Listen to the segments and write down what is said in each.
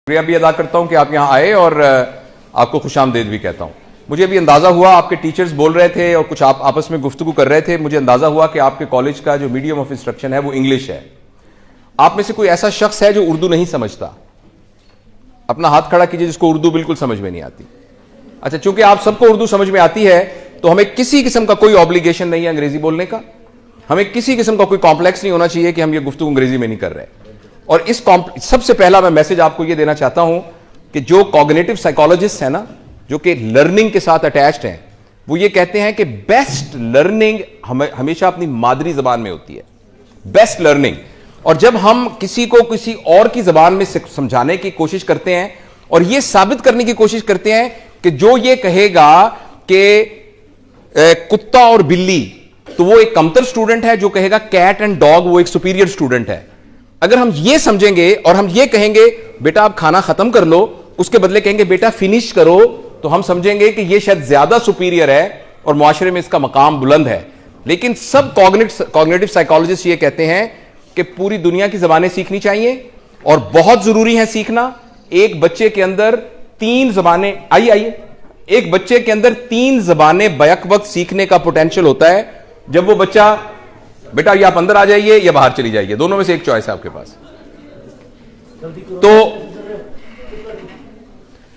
शुक्रिया भी अदा करता हूं कि आप यहां आए और आपको खुशामदीद भी कहता हूं। मुझे अभी अंदाजा हुआ, आपके टीचर्स बोल रहे थे और कुछ आप आपस में गुफ्तगू कर रहे थे, मुझे अंदाजा हुआ कि आपके कॉलेज का जो मीडियम ऑफ इंस्ट्रक्शन है वो इंग्लिश है। आप में से कोई ऐसा शख्स है जो उर्दू नहीं समझता? अपना हाथ खड़ा कीजिए जिसको उर्दू बिल्कुल समझ में नहीं आती। अच्छा, चूंकि आप सबको उर्दू समझ में आती है तो हमें किसी किस्म का कोई ऑब्लिगेशन नहीं है अंग्रेजी बोलने का। हमें किसी किस्म का कोई कॉम्प्लेक्स नहीं होना चाहिए कि हम ये गुफ्तगू अंग्रेजी में नहीं कर रहे। और इस सबसे पहला मैं मैसेज आपको ये देना चाहता हूं कि जो कॉग्निटिव साइकोलॉजिस्ट है ना, जो कि लर्निंग के साथ अटैच्ड हैं, वो ये कहते हैं कि बेस्ट लर्निंग हमेशा अपनी मादरी जबान में होती है, बेस्ट लर्निंग। और जब हम किसी को किसी और की जबान में समझाने की कोशिश करते हैं और यह साबित करने की कोशिश करते हैं कि जो ये कहेगा कि कुत्ता और बिल्ली, तो वो एक कमतर स्टूडेंट है, जो कहेगा कैट एंड डॉग वो एक सुपीरियर स्टूडेंट है। अगर हम ये समझेंगे और हम ये कहेंगे बेटा आप खाना खत्म कर लो, उसके बदले कहेंगे बेटा फिनिश करो, तो हम समझेंगे कि ये शायद ज्यादा सुपीरियर है और मुआशरे में इसका मकाम बुलंद है। लेकिन सब कॉग्निटिव साइकोलॉजिस्ट ये कहते हैं कि पूरी दुनिया की जबानें सीखनी चाहिए और बहुत जरूरी है सीखना। एक बच्चे के अंदर 3 जबानें एक बच्चे के अंदर 3 जबानें बैक वक्त सीखने का पोटेंशियल होता है। जब वो बच्चा, बेटा ये आप अंदर आ जाइए या बाहर चली जाइए, दोनों में से एक चॉइस है आपके पास। तो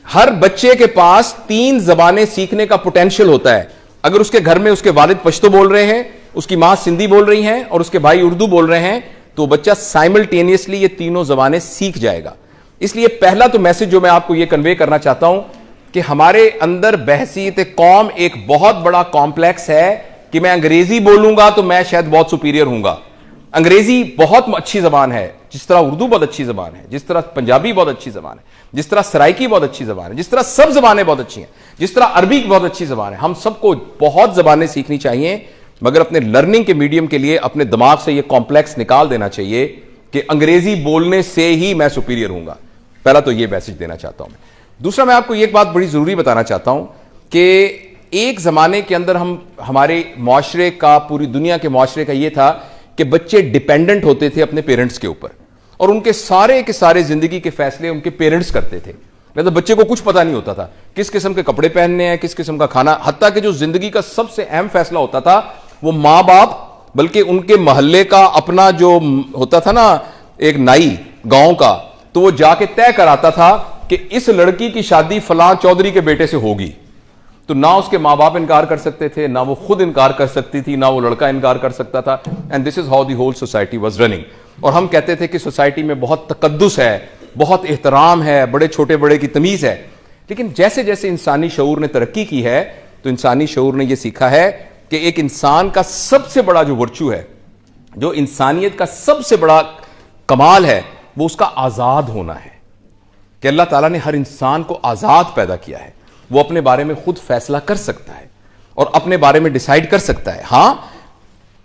हर बच्चे के पास 3 जबानें सीखने का पोटेंशियल होता है। अगर उसके घर में उसके वालिद पश्तो बोल रहे हैं, उसकी मां सिंधी बोल रही हैं और उसके भाई उर्दू बोल रहे हैं, तो बच्चा साइमल्टेनियसली ये तीनों जबानें सीख जाएगा। इसलिए पहला तो मैसेज जो मैं आपको ये कन्वे करना चाहता हूं कि हमारे अंदर बहसीत कौम एक बहुत बड़ा कॉम्प्लेक्स है कि मैं अंग्रेजी बोलूंगा तो मैं शायद बहुत सुपीरियर हूंगा। अंग्रेजी बहुत अच्छी जबान है, जिस तरह उर्दू बहुत अच्छी जबान है, जिस तरह पंजाबी बहुत अच्छी जबान है, जिस तरह सराइकी बहुत अच्छी जबान है, जिस तरह सब जबानें बहुत अच्छी हैं, जिस तरह अरबी बहुत अच्छी जबान है। हम सबको बहुत जबानें सीखनी चाहिए, मगर अपने लर्निंग के मीडियम के लिए अपने दिमाग से यह कॉम्प्लेक्स निकाल देना चाहिए कि अंग्रेजी बोलने से ही मैं सुपीरियर हूंगा। पहला तो यह मैसेज देना चाहता हूं मैं। दूसरा, मैं आपको एक बात बड़ी जरूरी बताना चाहता हूं कि एक जमाने के अंदर हमारे मुआशरे का, पूरी दुनिया के मुआशरे का यह था कि बच्चे डिपेंडेंट होते थे अपने पेरेंट्स के ऊपर और उनके सारे के सारे जिंदगी के फैसले उनके पेरेंट्स करते थे। मतलब बच्चे को कुछ पता नहीं होता था किस किस्म के कपड़े पहनने हैं, किस किस्म का खाना, हत्ता कि जो जिंदगी का सबसे अहम फैसला होता था वो मां बाप, बल्कि उनके मोहल्ले का अपना जो होता था ना एक नाई गांव का, तो वो जाके तय कराता था कि इस लड़की की शादी फलां चौधरी के बेटे से होगी। तो ना उसके मां बाप इनकार कर सकते थे, ना वो खुद इनकार कर सकती थी, ना वो लड़का इनकार कर सकता था। And this is how the whole society was running. और हम कहते थे कि सोसाइटी में बहुत तकद्दुस है, बहुत एहतराम है, बड़े छोटे बड़े की तमीज है। लेकिन जैसे जैसे इंसानी शऊर ने तरक्की की है, तो इंसानी शऊर ने यह सीखा है कि एक इंसान का सबसे बड़ा जो वर्चू है, जो इंसानियत का सबसे बड़ा कमाल है, वो उसका आजाद होना है। कि अल्लाह ताला ने हर इंसान को आजाद पैदा किया है, वो अपने बारे में खुद फैसला कर सकता है और अपने बारे में डिसाइड कर सकता है। हां,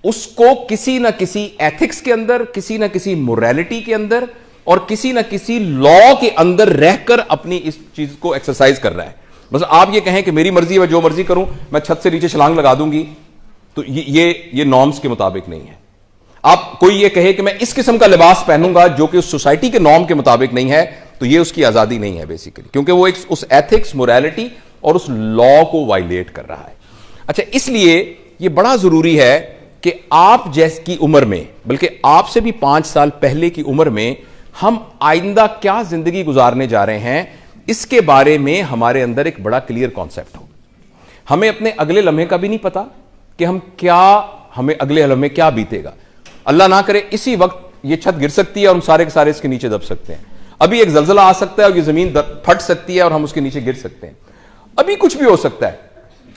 उसको किसी ना किसी एथिक्स के अंदर, किसी ना किसी मोरालिटी के अंदर और किसी ना किसी लॉ के अंदर रहकर अपनी इस चीज को एक्सरसाइज कर रहा है। बस आप ये कहें कि मेरी मर्जी, मैं जो मर्जी करूं, मैं छत से नीचे छलांग लगा दूंगी, तो ये नॉर्म्स के मुताबिक नहीं है। आप कोई ये कहे कि मैं इस किस्म का लिबास पहनूंगा जो कि उस सोसाइटी के नॉर्म के मुताबिक नहीं है, तो ये उसकी आजादी नहीं है बेसिकली, क्योंकि वो एक उस एथिक्स, मोरालिटी और उस लॉ को वायलेट कर रहा है। अच्छा, इसलिए ये बड़ा जरूरी है कि आप जैसी उम्र में, बल्कि आपसे भी 5 साल पहले की उम्र में, हम आइंदा क्या जिंदगी गुजारने जा रहे हैं, इसके बारे में हमारे अंदर एक बड़ा क्लियर कॉन्सेप्ट हो। हमें अपने अगले लम्हे का भी नहीं पता कि हमें अगले लम्हे क्या बीतेगा। अल्लाह ना करे इसी वक्त ये छत गिर सकती है और हम सारे के सारे इसके नीचे दब सकते हैं। अभी एक जलजला आ सकता है और ये जमीन फट सकती है और हम उसके नीचे गिर सकते हैं। अभी कुछ भी हो सकता है।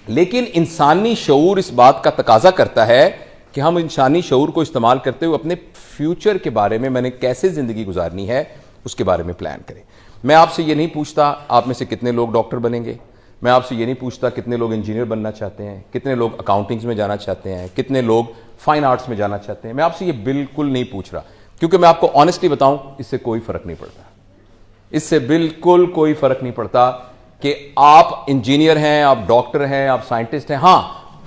लेकिन इंसानी शऊर इस बात का तकाजा करता है कि हम इंसानी शऊर को इस्तेमाल करते हुए अपने फ्यूचर के बारे में, मैंने कैसे जिंदगी गुजारनी है, उसके बारे में प्लान करें। मैं आपसे ये नहीं पूछता आप में से कितने लोग डॉक्टर बनेंगे, मैं आपसे ये नहीं पूछता कितने लोग इंजीनियर बनना चाहते हैं, कितने लोग अकाउंटिंग्स में जाना चाहते हैं, कितने लोग फाइन आर्ट्स में जाना चाहते हैं। मैं आपसे ये बिल्कुल नहीं पूछ रहा, क्योंकि मैं आपको ऑनेस्टली बताऊं, इससे कोई फर्क नहीं पड़ता। इससे बिल्कुल कोई फर्क नहीं पड़ता कि आप इंजीनियर हैं, आप डॉक्टर हैं, आप साइंटिस्ट हैं। हां,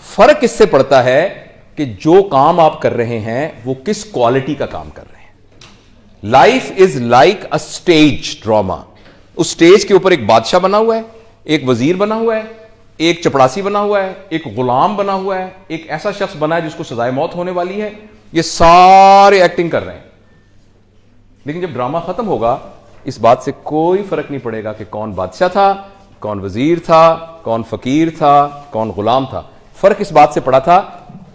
फर्क इससे पड़ता है कि जो काम आप कर रहे हैं वो किस क्वालिटी का काम कर रहे हैं। Life is like a stage drama. उस स्टेज के ऊपर एक बादशाह बना हुआ है, एक वजीर बना हुआ है, एक चपड़ासी बना हुआ है, एक गुलाम बना हुआ है, एक ऐसा शख्स बना है जिसको सजाए मौत होने वाली है। ये सारे एक्टिंग कर रहे हैं। लेकिन जब ड्रामा खत्म होगा, इस बात से कोई फर्क नहीं पड़ेगा कि कौन बादशाह था, कौन वजीर था, कौन फकीर था, कौन गुलाम था। फर्क इस बात से पड़ा था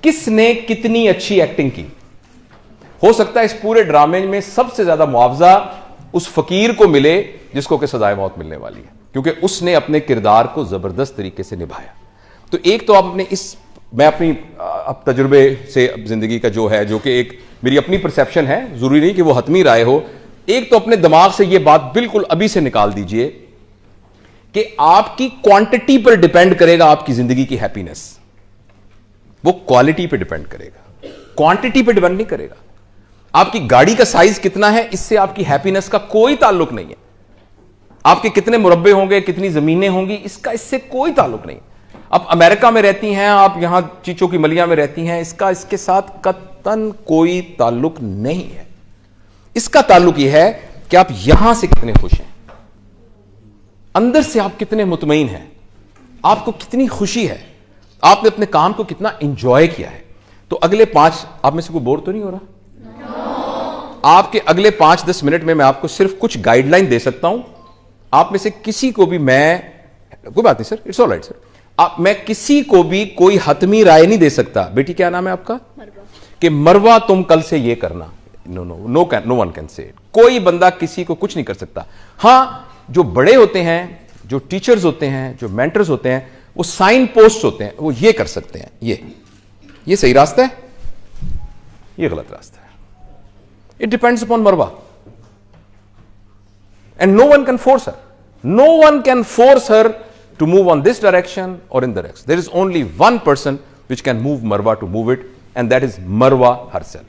किसने कितनी अच्छी एक्टिंग की। हो सकता है इस पूरे ड्रामे में सबसे ज्यादा मुआवजा उस फकीर को मिले जिसको कि सजाए मौत मिलने वाली है, क्योंकि उसने अपने किरदार को जबरदस्त तरीके से निभाया। तो एक तो आप अपने मैं अपनी अब तजुर्बे से जिंदगी का जो है, जो कि एक मेरी अपनी परसेप्शन है, जरूरी नहीं कि वो हतमी राय हो। एक तो अपने दिमाग से ये बात बिल्कुल अभी से निकाल दीजिए कि आपकी क्वांटिटी पर डिपेंड करेगा आपकी जिंदगी की हैप्पीनेस, वो क्वालिटी पे डिपेंड करेगा, क्वांटिटी पे डिपेंड नहीं करेगा। आपकी गाड़ी का साइज कितना है, इससे आपकी हैप्पीनेस का कोई ताल्लुक नहीं है। आपके कितने मुरब्बे होंगे, कितनी जमीनें होंगी, इससे कोई ताल्लुक नहीं। आप अमेरिका में रहती हैं, आप यहां चीचों की मलिया में रहती हैं, इसके साथ कतन कोई ताल्लुक नहीं है। इसका ताल्लुक यह है कि आप यहां से कितने खुश हैं, अंदर से आप कितने मुतमईन हैं, आपको कितनी खुशी है, आपने अपने काम को कितना एंजॉय किया है। तो अगले 5, आप में से कोई बोर तो नहीं हो रहा? आपके अगले 5-10 मिनट में मैं आपको सिर्फ कुछ गाइडलाइन दे सकता हूं। आप में से किसी को भी कोई बात नहीं sir, it's all right sir, मैं किसी को भी कोई हतमी राय नहीं दे सकता। बेटी क्या नाम है आपका? कि मरवा तुम कल से ये करना। No one can say. कोई बंदा किसी को कुछ नहीं कर सकता। हां, जो बड़े होते हैं, जो टीचर्स होते हैं, जो मेंटर्स होते हैं, वो साइन पोस्ट होते हैं, वो ये कर सकते हैं। ये सही रास्ता है, ये गलत रास्ता है। It depends upon Marwa, and no one can force her, no one can force her to move on this direction or in the next. There is only one person which can move Marwa to move it, and that is Marwa herself.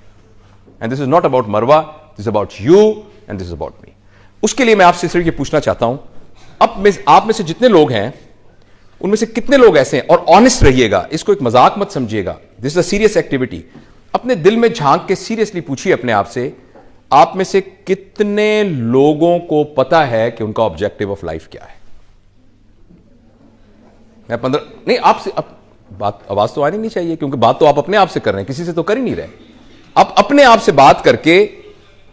And this is not about Marwa, this is about you and this is about me. उसके लिए मैं आपसे सिर्फ ये पूछना चाहता हूं, आप में से जितने लोग हैं उनमें से कितने लोग ऐसे हैं, और ऑनेस्ट रहिएगा, इसको एक मजाक मत समझिएगा, this is a serious activity. अपने दिल में झांक के सीरियसली पूछिए अपने आप से, आप में से कितने लोगों को पता है कि उनका ऑब्जेक्टिव ऑफ लाइफ क्या है? मैं 15 नहीं, आपसे बात आवाज तो आनी नहीं चाहिए, क्योंकि बात तो आप अपने आप से कर रहे हैं, किसी से तो कर ही नहीं रहे। आप अपने आप से बात करके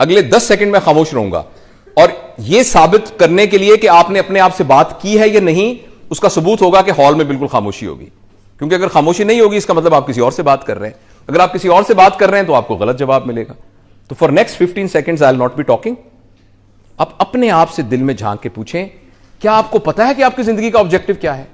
अगले 10 सेकंड में खामोश रहूंगा, और यह साबित करने के लिए कि आपने अपने आप से बात की है या नहीं, उसका सबूत होगा कि हॉल में बिल्कुल खामोशी होगी। क्योंकि अगर खामोशी नहीं होगी, इसका मतलब आप किसी और से बात कर रहे हैं। अगर आप किसी और से बात कर रहे हैं तो आपको गलत जवाब मिलेगा। तो for next 15 seconds I will not be talking. आप अपने आप से दिल में झांक के पूछें, क्या आपको पता है कि आपकी जिंदगी का ऑब्जेक्टिव क्या है?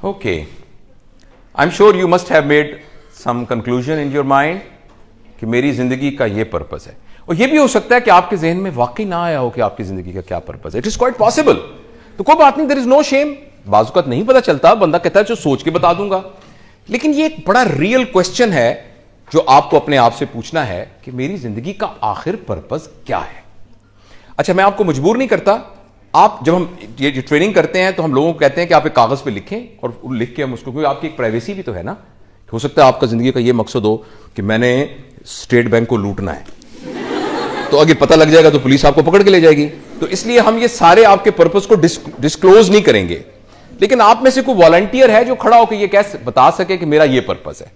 Okay, I'm sure you must have made some conclusion in your mind कि मेरी जिंदगी का ये पर्पस है। और ये भी हो सकता है कि आपके जहन में वाकई ना आया हो कि आपकी जिंदगी का क्या पर्पस है। It is quite possible. तो कोई बात नहीं, देयर इज नो शेम। बाजुकत नहीं पता चलता, बंदा कहता है जो सोच के बता दूंगा। लेकिन ये एक बड़ा रियल क्वेश्चन है जो आपको अपने आप से पूछना है कि मेरी जिंदगी का आखिर पर्पस क्या है। अच्छा, मैं आपको मजबूर नहीं करता। आप जब हम ये ट्रेनिंग करते हैं तो हम लोगों को कहते हैं कि आप एक कागज पे लिखें, और लिख के हम उसको, क्योंकि आपकी एक प्राइवेसी भी तो है ना। हो सकता है आपका जिंदगी का ये मकसद हो कि मैंने स्टेट बैंक को लूटना है, तो अगर पता लग जाएगा तो पुलिस आपको पकड़ के ले जाएगी। तो इसलिए हम ये सारे आपके पर्पस को डिस्क्लोज नहीं करेंगे। लेकिन आप में से कोई वॉलंटियर है जो खड़ा होकर ये कैसे बता सके कि मेरा ये पर्पस है?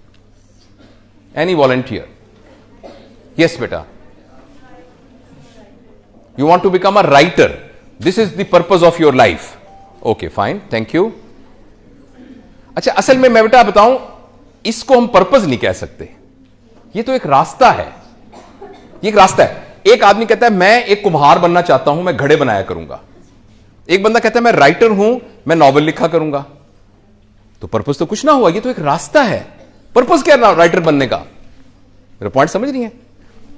Any volunteer? यस बेटा, you want to become a writer, this is the purpose of your life. Okay fine, thank you. अच्छा, असल में मैं बेटा बताऊं, इसको हम पर्पस नहीं कह सकते, ये तो एक रास्ता है। ये एक रास्ता है। एक आदमी कहता है मैं एक कुम्हार बनना चाहता हूं, मैं घड़े बनाया करूंगा। एक बंदा कहता है मैं राइटर हूं, मैं नॉवेल लिखा करूंगा। तो पर्पस तो कुछ ना हुआ, ये तो एक रास्ता है। पर्पस क्या है राइटर बनने का? मेरा पॉइंट समझ रही है?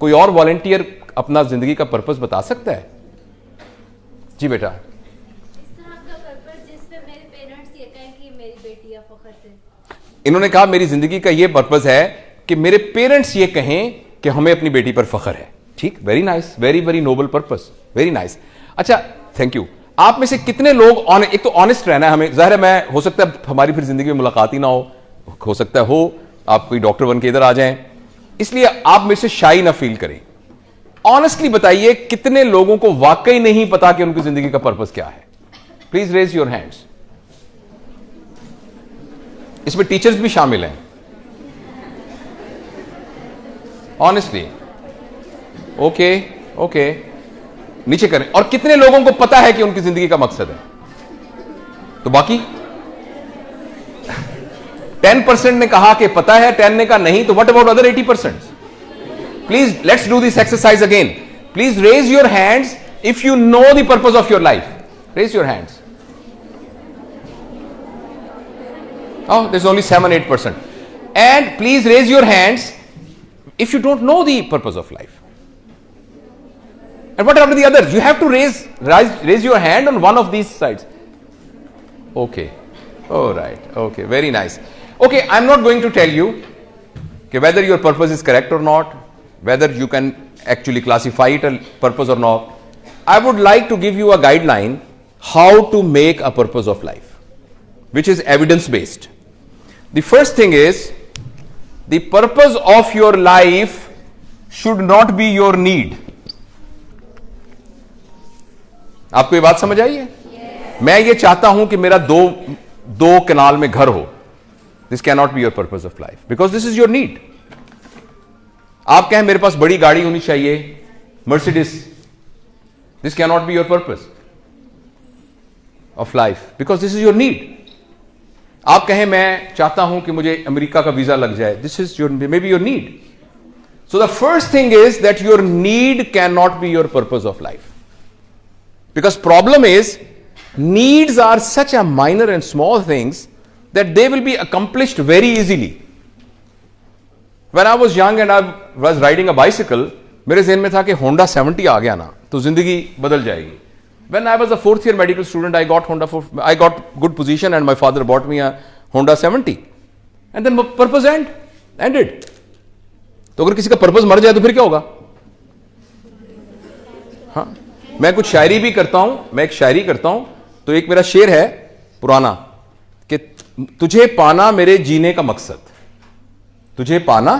कोई और वॉलंटियर अपना जिंदगी का पर्पस बता सकता है? जी बेटा। इस तरह का पर्पस जिस पे मेरे पेरेंट्स ये कहें कि मेरी बेटी है फखर से। इन्होंने कहा मेरी जिंदगी का ये पर्पस है कि मेरे पेरेंट्स ये कहें कि हमें अपनी बेटी पर फख्र है। ठीक, very nice, very very noble purpose, very nice. अच्छा, थैंक यू। आप में से कितने लोग एक तो ऑनेस्ट रहना है हमें, जाहिर है मैं, हो सकता है हमारी फिर जिंदगी में मुलाकात ही ना हो सकता है हो आप कोई डॉक्टर बन के इधर आ जाएं, इसलिए आप मेरे से शाई ना फील करें। ऑनेस्टली बताइए कितने लोगों को वाकई नहीं पता कि उनकी जिंदगी का पर्पस क्या है? Please raise your hands. इसमें टीचर्स भी शामिल हैं, ऑनेस्टली। ओके ओके, नीचे करें। और कितने लोगों को पता है कि उनकी जिंदगी का मकसद है? तो बाकी 10% ने कहा कि पता है, 10 ने कहा नहीं, तो what about other 80%? Please let's do this exercise again. Please raise your hands if you know the purpose of your life. Raise your hands. Oh, there's only 7-8%. And please raise your hands if you don't know the purpose of life. And what about the others? You have to raise your hand on one of these sides. Okay. All right. Okay. Very nice. Okay. I'm not going to tell you whether your purpose is correct or not, whether you can actually classify it a purpose or not. I would like to give you a guideline how to make a purpose of life, which is evidence based. The first thing is, the purpose of your life should not be your need. आपको ये बात समझ आई है? मैं ये चाहता हूं कि मेरा दो कनाल में घर हो. This can not be your purpose of life, because this is your need. आप कहें मेरे पास बड़ी गाड़ी होनी चाहिए, Mercedes, this can not be your purpose of life, because this is your need. आप कहें मैं चाहता हूं कि मुझे अमेरिका का वीजा लग जाए, this is your may be your need. So the first thing is that your need can not be your purpose of life, because problem is needs are such a minor and small things that they will be accomplished very easily. When I was young and I was riding a bicycle, मेरे ज़हन में था कि Honda 70 आ गया ना तो जिंदगी बदल जाएगी. When I was a 4th year medical student, I got good position and my father bought me a Honda 70, and then purpose ended. तो अगर किसी का पर्पस मर जाए तो फिर क्या होगा? हाँ, मैं कुछ शायरी भी करता हूं, मैं एक शायरी करता हूं, तो एक मेरा शेर है पुराना कि तुझे पाना मेरे जीने का मकसद, तुझे पाना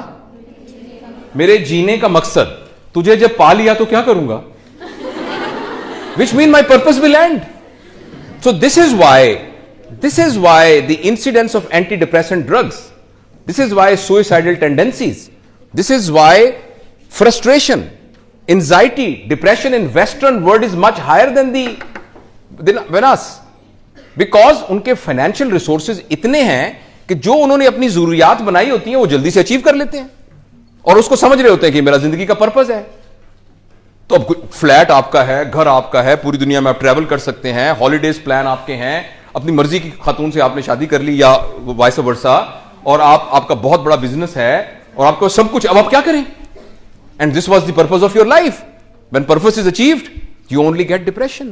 मेरे जीने का मकसद, तुझे जब पा लिया तो क्या करूंगा? Which mean my purpose will end. So this is why the incidence of antidepressant drugs, this is why suicidal tendencies, this is why frustration, anxiety, depression in Western world is much higher than us, because उनके financial resources इतने हैं कि जो उन्होंने अपनी जरूरियात बनाई होती हैं वो जल्दी से अचीव कर लेते हैं और उसको समझ रहे होते हैं कि मेरा जिंदगी का पर्पस है. तो अब फ्लैट आपका है, घर आपका है, पूरी दुनिया में आप ट्रैवल कर सकते हैं, हॉलीडेज प्लान आपके हैं, अपनी मर्जी की खातून से आपने शादी कर ली या वाइस वर्सा, और आपका बहुत बड़ा बिजनेस है और आपको सब कुछ, अब आप क्या करें? And this was the purpose of your life. When purpose is achieved, you only get depression,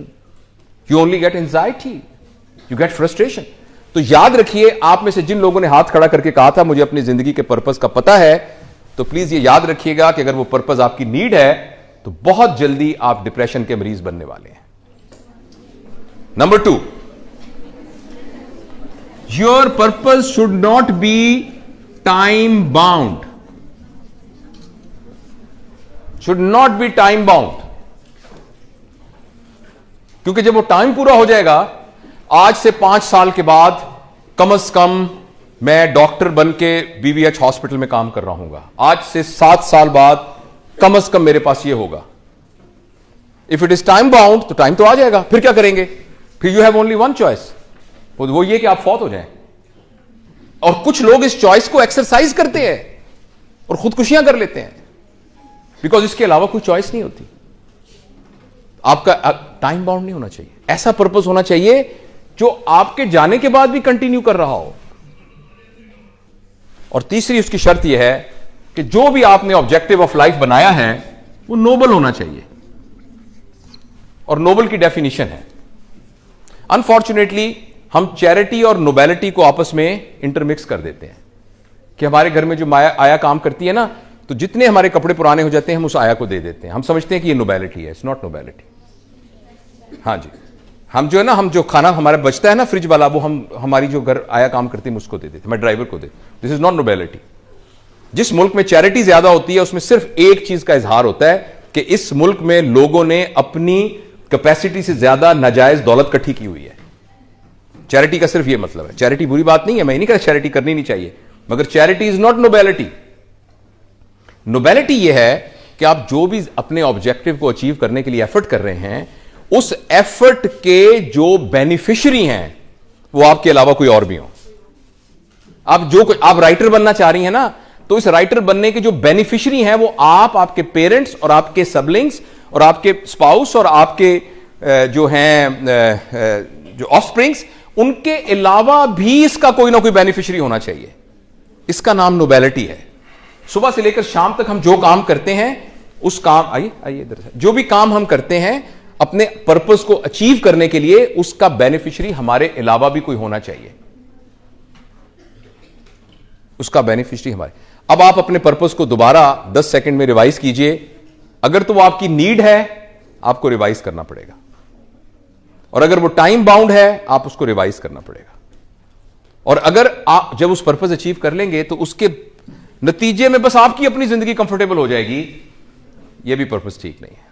you only get anxiety, you get frustration. तो याद रखिए, आप में से जिन लोगों ने हाथ खड़ा करके कहा था मुझे अपनी जिंदगी के पर्पस का पता है, तो प्लीज ये याद रखिएगा कि अगर वो पर्पस आपकी नीड है तो बहुत जल्दी आप डिप्रेशन के मरीज बनने वाले हैं. Number 2, your purpose should not be time bound. should not be time bound, क्योंकि जब वो टाइम पूरा हो जाएगा, आज से 5 साल के बाद कम से कम मैं डॉक्टर बन के बीवीएच हॉस्पिटल में काम कर रहा हूंगा, आज से 7 साल बाद कम से कम मेरे पास ये होगा. If it is time bound तो टाइम तो आ जाएगा, फिर क्या करेंगे? फिर you have only one choice, वो ये कि आप फौत हो जाएं. और कुछ लोग इस चॉइस को एक्सरसाइज करते हैं और खुदकुशियां कर लेते हैं, बिकॉज इसके अलावा कोई चॉइस नहीं होती. आपका टाइम बाउंड नहीं होना चाहिए, ऐसा पर्पस होना चाहिए जो आपके जाने के बाद भी कंटिन्यू कर रहा हो. और तीसरी उसकी शर्त यह है कि कि जो भी आपने ऑब्जेक्टिव ऑफ लाइफ बनाया है वो नोबल होना चाहिए, और नोबल की डेफिनेशन है। अनफॉर्चुनेटली हम चैरिटी और नोबेलिटी को आपस में इंटरमिक्स कर देते हैं कि हमारे घर में जो आया काम करती है ना, तो जितने हमारे कपड़े पुराने हो जाते हैं हम उस आया को दे देते हैं, हम समझते हैं कि ये नोबेलिटी है। It's not nobility. हाँ जी, हम जो है ना, हम जो खाना हमारा बचता है ना फ्रिज वाला, वो हम हमारी जो घर आया काम करती है उसको दे देते, मैं ड्राइवर को दे। This is not nobility. जिस मुल्क में चैरिटी ज्यादा होती है उसमें सिर्फ एक चीज का इजहार होता है कि इस मुल्क में लोगों ने अपनी कैपेसिटी से ज्यादा नाजायज दौलत इकट्ठी की हुई है। चैरिटी का सिर्फ यह मतलब है। चैरिटी बुरी बात नहीं है, मैं नहीं कह चैरिटी करनी नहीं चाहिए, मगर charity is not nobility. Nobility यह है कि आप जो भी अपने ऑब्जेक्टिव को अचीव करने के लिए एफर्ट कर रहे हैं, उस एफर्ट के जो बेनिफिशियरी हैं वो आपके अलावा कोई और भी हो। आप राइटर बनना चाह रही हैं ना, तो इस राइटर बनने के जो बेनिफिशियरी हैं वो आप, आपके पेरेंट्स और आपके सबलिंग्स और आपके स्पाउस और आपके जो हैं जो ऑफस्प्रिंग्स, उनके अलावा भी इसका कोई ना कोई बेनिफिशियरी होना चाहिए। इसका नाम नोबेलिटी है। सुबह से लेकर शाम तक हम जो काम करते हैं उस काम, आइए इधर से, जो भी काम हम करते हैं अपने पर्पस को अचीव करने के लिए, उसका बेनिफिशियरी हमारे अलावा भी कोई होना चाहिए। उसका बेनिफिशियरी हमारे। अब आप अपने पर्पस को दोबारा 10 सेकंड में रिवाइज कीजिए। अगर तो वो आपकी नीड है, आपको रिवाइज करना पड़ेगा, और अगर वो टाइम बाउंड है, आप उसको रिवाइज करना पड़ेगा। और अगर आप जब उस पर्पस अचीव कर लेंगे तो उसके नतीजे में बस आपकी अपनी जिंदगी कंफर्टेबल हो जाएगी, ये भी पर्पस ठीक नहीं है।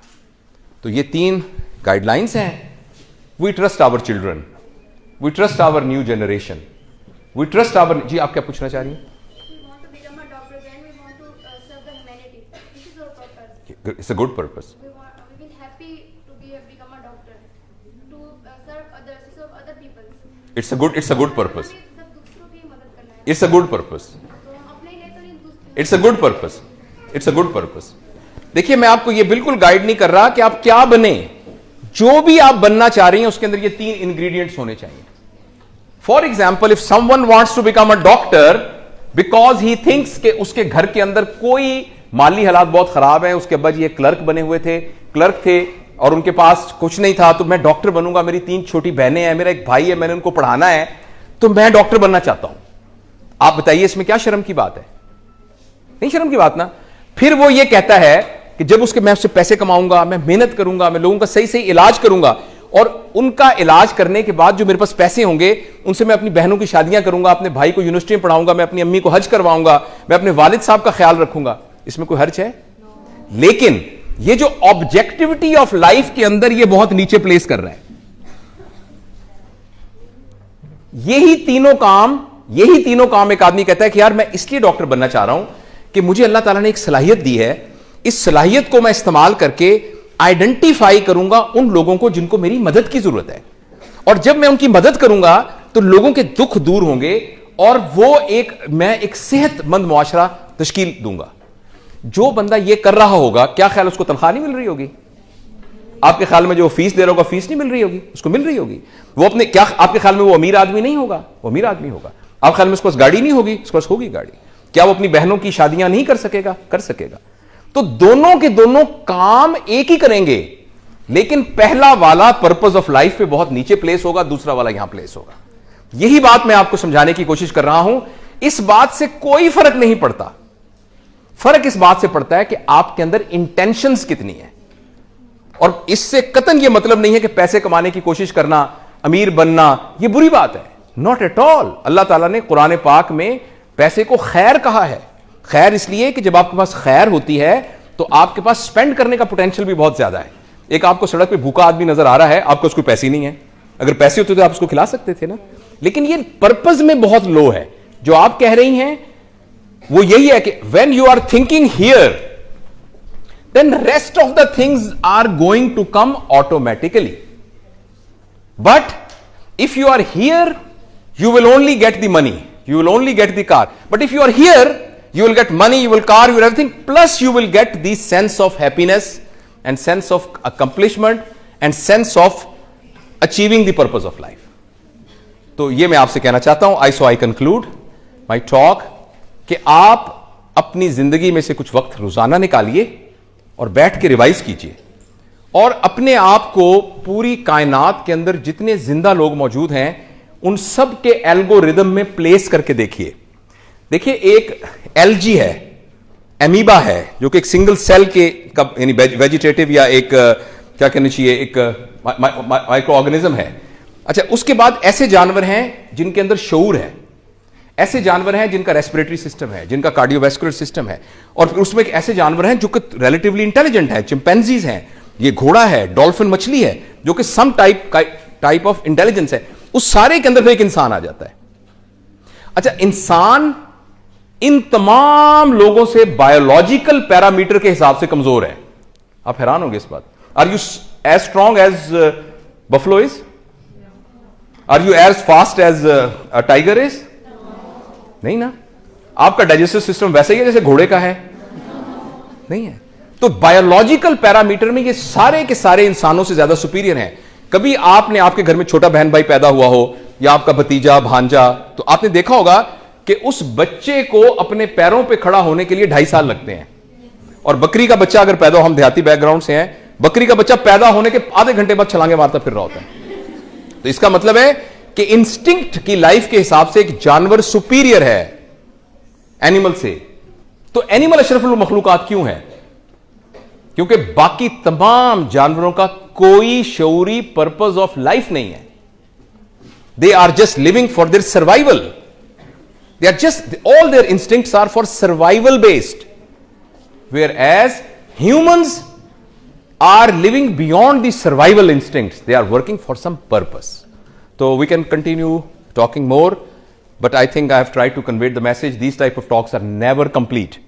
तो ये 3 गाइडलाइंस हैं। We trust our children, we trust our new generation, we trust our. जी, आप क्या पूछना चाह रही हैं? It's a good purpose. We will happy to become a doctor, to serve others, to serve other people. It's a good purpose. सब दूसरों की मदद करना है। It's a good purpose. तो हम अपने लिए तो नहीं, दूसरे। It's a good purpose. It's a good purpose. देखिए, मैं आपको ये बिल्कुल गाइड नहीं कर रहा कि आप क्या बने। जो भी आप बनना चाह रही हैं उसके अंदर ये 3 इंग्रेडिएंट्स होने चाहिए। For example, if someone wants to become a doctor because he thinks कि उसके घर के अंदर कोई माली हालात बहुत खराब है, उसके अब्बा जी एक क्लर्क बने हुए थे, क्लर्क थे और उनके पास कुछ नहीं था, तो मैं डॉक्टर बनूंगा, मेरी 3 छोटी बहनें हैं, मेरा एक भाई है, मैंने उनको पढ़ाना है, तो मैं डॉक्टर बनना चाहता हूं। आप बताइए इसमें क्या शर्म की बात है? नहीं शर्म की बात ना। फिर वो ये कहता है कि जब मैं उससे पैसे कमाऊंगा, मैं मेहनत करूंगा, मैं लोगों का सही सही इलाज करूंगा, और उनका इलाज करने के बाद जो मेरे पास पैसे होंगे उनसे मैं अपनी बहनों की शादियां करूंगा, अपने भाई को यूनिवर्सिटी में पढ़ाऊंगा, मैं अपनी अम्मी को हज करवाऊंगा, मैं अपने वालिद साहब का ख्याल रखूंगा। इसमें कोई हर्ज है? लेकिन ये जो ऑब्जेक्टिविटी ऑफ लाइफ के अंदर ये बहुत नीचे प्लेस कर रहा है। यही तीनों काम एक आदमी कहता है कि यार मैं इसलिए डॉक्टर बनना चाह रहा हूं कि मुझे अल्लाह ताला ने एक सलाहियत दी है, इस सलाहियत को मैं इस्तेमाल करके आइडेंटिफाई करूंगा उन लोगों को जिनको मेरी मदद की जरूरत है, और जब मैं उनकी मदद करूंगा तो लोगों के दुख दूर होंगे और मैं एक सेहतमंद मुआशरा तश्कील दूंगा। जो बंदा ये कर रहा होगा, क्या ख्याल उसको तनख्वाह नहीं मिल रही होगी? आपके ख्याल में जो फीस दे रहा होगा, फीस नहीं मिल रही होगी? उसको मिल रही होगी। वो आपके ख्याल में वो अमीर आदमी नहीं होगा? वो अमीर आदमी होगा। आपके ख्याल में उसके पास गाड़ी नहीं होगी? उसके पास होगी गाड़ी। क्या वो अपनी बहनों की शादियां नहीं कर सकेगा? कर सकेगा। तो दोनों के दोनों काम एक ही करेंगे, लेकिन पहला वाला पर्पस ऑफ लाइफ पे बहुत नीचे प्लेस होगा, दूसरा वाला यहां प्लेस होगा। यही बात मैं आपको समझाने की कोशिश कर रहा हूं। इस बात से कोई फर्क नहीं पड़ता। फर्क इस बात से पड़ता है कि आपके अंदर इंटेंशंस कितनी है। और इससे कतन यह मतलब नहीं है कि पैसे कमाने की कोशिश करना, अमीर बनना, यह बुरी बात है। Not at all. अल्लाह ताला ने कुरान पाक में पैसे को खैर कहा है। खैर इसलिए कि जब आपके पास खैर होती है तो आपके पास स्पेंड करने का पोटेंशियल भी बहुत ज्यादा है। एक आपको सड़क पे भूखा आदमी नजर आ रहा है, आपको उसको पैसे ही नहीं है। अगर पैसे होते तो आप उसको खिला सकते थे ना। लेकिन ये पर्पस में बहुत लो है। जो आप कह रही हैं वो यही है कि when you are thinking here, then rest of the things are going to come automatically. But if you are here, you will only get the money, you will only get the car. But if you are here, you will get money, you will car, you will everything, plus you will get the sense of happiness and sense of accomplishment and sense of achieving the purpose of life. तो ये मैं आपसे कहना चाहता हूं, so I conclude my talk कि आप अपनी जिंदगी में से कुछ वक्त रोजाना निकालिए और बैठ के रिवाइज कीजिए और अपने आप को पूरी कायनात के अंदर जितने जिंदा लोग मौजूद हैं उन सब के एल्गोरिदम में प्लेस करके देखिए। देखिए, एक एलजी है, एमीबा है, जो कि एक सिंगल सेल के यानी वेजिटेटिव या एक क्या कहना चाहिए, एक माइक्रो ऑर्गेनिज्म है। अच्छा, उसके बाद ऐसे जानवर हैं जिनके अंदर शऊर है, ऐसे जानवर हैं जिनका रेस्पिरेटरी सिस्टम है, जिनका कार्डियोवैस्कुलर सिस्टम है, और फिर उसमें ऐसे जानवर हैं जो कि रिलेटिवली इंटेलिजेंट है, चिंपैंजीज हैं, ये घोड़ा है, डॉल्फिन मछली है, जो कि सम टाइप ऑफ इंटेलिजेंस है। उस सारे के अंदर फिर एक इंसान आ जाता है। अच्छा, इंसान इन तमाम लोगों से बायोलॉजिकल पैरामीटर के हिसाब से कमजोर है। आप हैरान होंगे इस बात। Are you as strong as buffalo is? Are you as fast as a tiger is? नहीं ना। आपका डाइजेस्टिव सिस्टम वैसे ही है जैसे घोड़े का है? नहीं है। तो बायोलॉजिकल पैरामीटर में ये सारे के सारे इंसानों से ज्यादा सुपीरियर हैं। कभी आपने आपके घर में छोटा बहन भाई पैदा हुआ हो या आपका भतीजा भांजा, तो आपने देखा होगा कि उस बच्चे को अपने पैरों पे खड़ा होने के लिए 2.5 साल लगते हैं। और बकरी का बच्चा अगर पैदा हो, हम देहाती बैकग्राउंड से हैं, बकरी का बच्चा पैदा होने के आधे घंटे बाद छलांगे मारता फिर रहा होता है। तो इसका मतलब है कि इंस्टिंक्ट की लाइफ के हिसाब से एक जानवर सुपीरियर है एनिमल से। तो एनिमल अशरफुल मखलूकात क्यों है? क्योंकि बाकी तमाम जानवरों का कोई शऊरी पर्पस ऑफ लाइफ नहीं है। They are just living for their survival. They are just, all their instincts are for survival based. Whereas humans are living beyond the survival instincts. They are working for some purpose. So we can continue talking more, but I think I have tried to convey the message. These type of talks are never complete.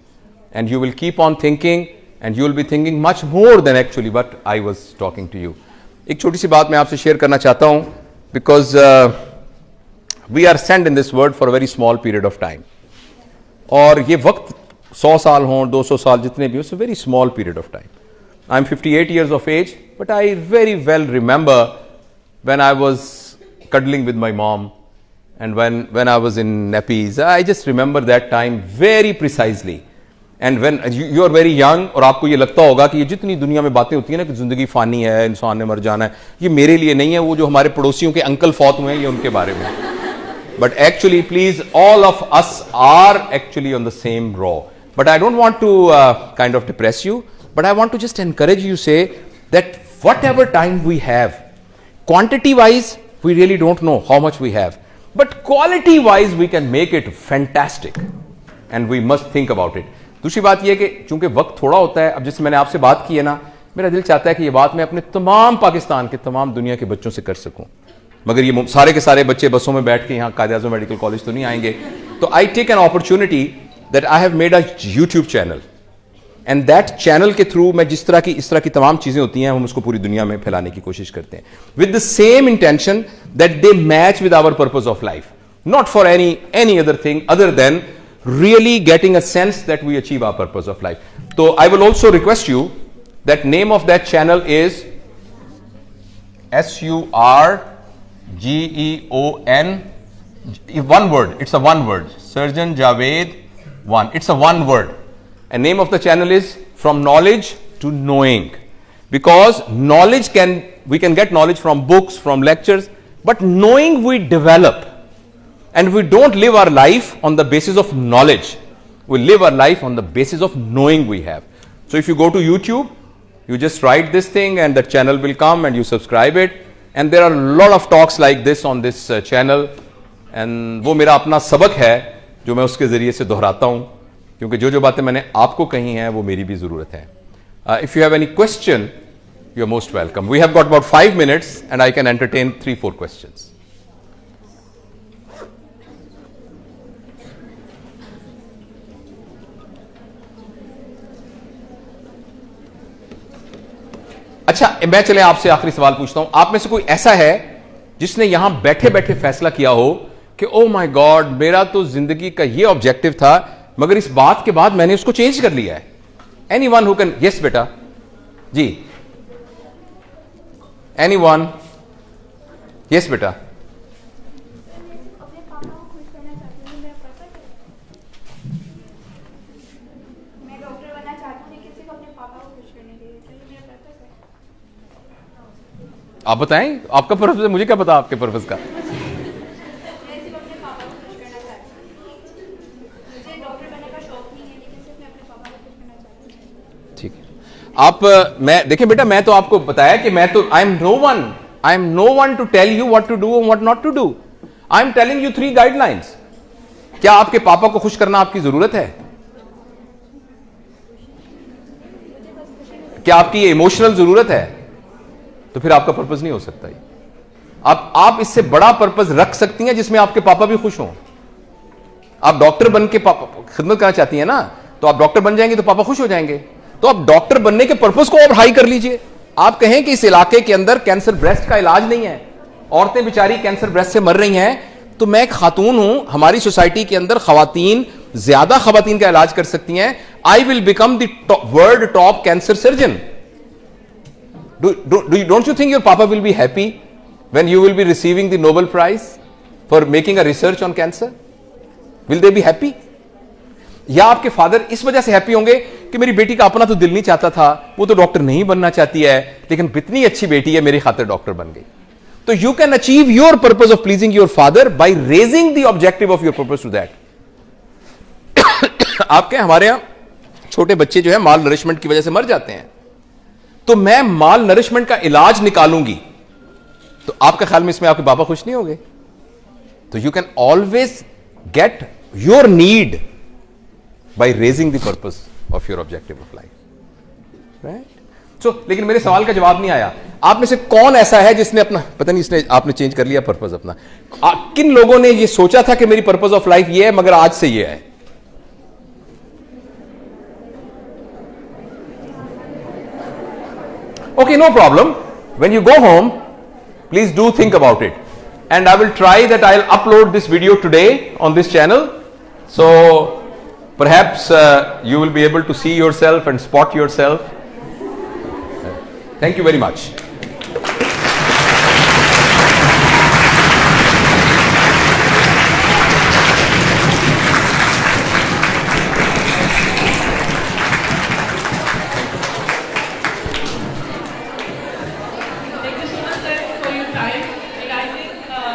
And you will keep on thinking, and you will be thinking much more than actually what I was talking to you. एक छोटी सी बात मैं आपसे share करना चाहता हूं, because we are sent in this world for a very small period of time. और ये वक्त 100 साल हों, 200 साल, जितने भी हो, it's a very small period of time. I'm 58 years of age, but I very well remember when I was cuddling with my mom and when I was in nappies. I just remember that time very precisely. And when you are very young, और आपको ये लगता होगा कि ये जितनी दुनिया में बातें होती है ना कि जिंदगी फानी है, इंसान ने मर जाना है, ये मेरे लिए नहीं है, वो जो हमारे पड़ोसियों के अंकल फौत हुए हैं ये उनके बारे में। But actually, please, all of us are actually on the same row. But I don't want to kind of depress you, but I want to just encourage you, say that whatever time we have, quantity wise, we really don't know how much we have, but quality wise, we can make it fantastic. And we must think about it. दूसरी बात यह कि चूंकि वक्त थोड़ा होता है, अब जैसे मैंने आपसे बात की है ना, मेरा दिल चाहता है कि ये बात मैं अपने तमाम पाकिस्तान के, तमाम दुनिया के बच्चों से कर सकूं, मगर ये सारे के सारे बच्चे बसों में बैठ के यहाँ कायद-ए-आज़म मेडिकल कॉलेज तो नहीं आएंगे। तो I take an opportunity that I have made a YouTube channel, and that channel के थ्रू मैं इस तरह की तमाम चीजें होती हैं, हम उसको पूरी दुनिया में फैलाने की कोशिश करते हैं, with the same intention that they match with our purpose of life, not for any other thing other than really getting a sense that we achieve our purpose of life. So I will also request you that name of that channel is SURGEON, one word, it's a one word, Surgeon Javed 1, it's a one word, and name of the channel is From Knowledge to Knowing, because we can get knowledge from books, from lectures, but knowing we develop. And we don't live our life on the basis of knowledge. We live our life on the basis of knowing we have. So if you go to YouTube, you just write this thing and the channel will come and you subscribe it. And there are a lot of talks like this on this channel. And वो मेरा अपना सबक है जो मैं उसके जरिए से दोहराता हूँ, क्योंकि जो बातें मैंने आपको कही हैं वो मेरी भी ज़रूरत है. If you have any question, you are most welcome. We have got about 5 minutes and I can entertain 3-4 questions. अच्छा, मैं चले आपसे आखिरी सवाल पूछता हूं. आप में से कोई ऐसा है जिसने यहां बैठे बैठे फैसला किया हो कि ओ माय गॉड, मेरा तो जिंदगी का ये ऑब्जेक्टिव था, मगर इस बात के बाद मैंने उसको चेंज कर लिया है? Anyone who can? यस बेटा जी, एनीवन? यस बेटा. आप बताएं आपका पर्पस है, मुझे क्या पता आपके पर्पस का। मैं सिर्फ अपने पापा को खुश करना चाहती हूँ। मुझे डॉक्टर बनने का शौक नहीं है, लेकिन सिर्फ मैं अपने पापा को खुश करना चाहती हूँ। ठीक है। आप मैं देखिए बेटा, मैं तो आपको बताया कि मैं तो I am no one to tell you what to do और what not to do. I am telling you 3 guidelines. क्या आपके पापा को खुश करना आपकी जरूरत है? क्या आपकी ये इमोशनल जरूरत है? तो फिर आपका पर्पस नहीं हो सकता। आप इससे बड़ा पर्पस रख सकती हैं जिसमें आपके पापा भी खुश हों। आप डॉक्टर बन के खिदमत करना चाहती हैं ना, तो आप डॉक्टर बन जाएंगे तो पापा खुश हो जाएंगे। तो आप डॉक्टर बनने के पर्पस को और हाई कर लीजिए। आप कहें कि इस इलाके के अंदर कैंसर ब्रेस्ट का इलाज नहीं है, औरतें बेचारी कैंसर ब्रेस्ट से मर रही हैं, तो मैं एक खातून हूं, हमारी सोसाइटी के अंदर खवातीन ज्यादा खवातीन का इलाज कर सकती हैं। I will become the world top cancer surgeon. Don't you think your papa will be happy when you will be receiving the Nobel Prize for making a research on cancer? Will they be happy? या आपके father इस वजह से happy होंगे कि मेरी बेटी का अपना तो दिल नहीं चाहता था, वो तो डॉक्टर नहीं बनना चाहती है, लेकिन इतनी अच्छी बेटी है, मेरी खातिर डॉक्टर बन गई। तो you can achieve your purpose of pleasing your father by raising the objective of your purpose to that. आपके हमारे यहां छोटे बच्चे जो है माल नरिशमेंट की वजह से मर जाते हैं, तो मैं माल नरिशमेंट का इलाज निकालूंगी, तो आपका ख्याल में इसमें आपके पापा खुश नहीं होंगे? तो you can always get your need by raising the purpose of your objective of life, right? So लेकिन मेरे सवाल का जवाब नहीं आया। आप में से कौन ऐसा है जिसने अपना, पता नहीं इसने आपने चेंज कर लिया पर्पस अपना? किन लोगों ने ये सोचा था कि मेरी पर्पस ऑफ लाइफ ये है, मगर आज से ये है? Okay, no problem. When you go home, please do think about it. And I will try that I'll upload this video today on this channel. So perhaps you will be able to see yourself and spot yourself. Thank you very much.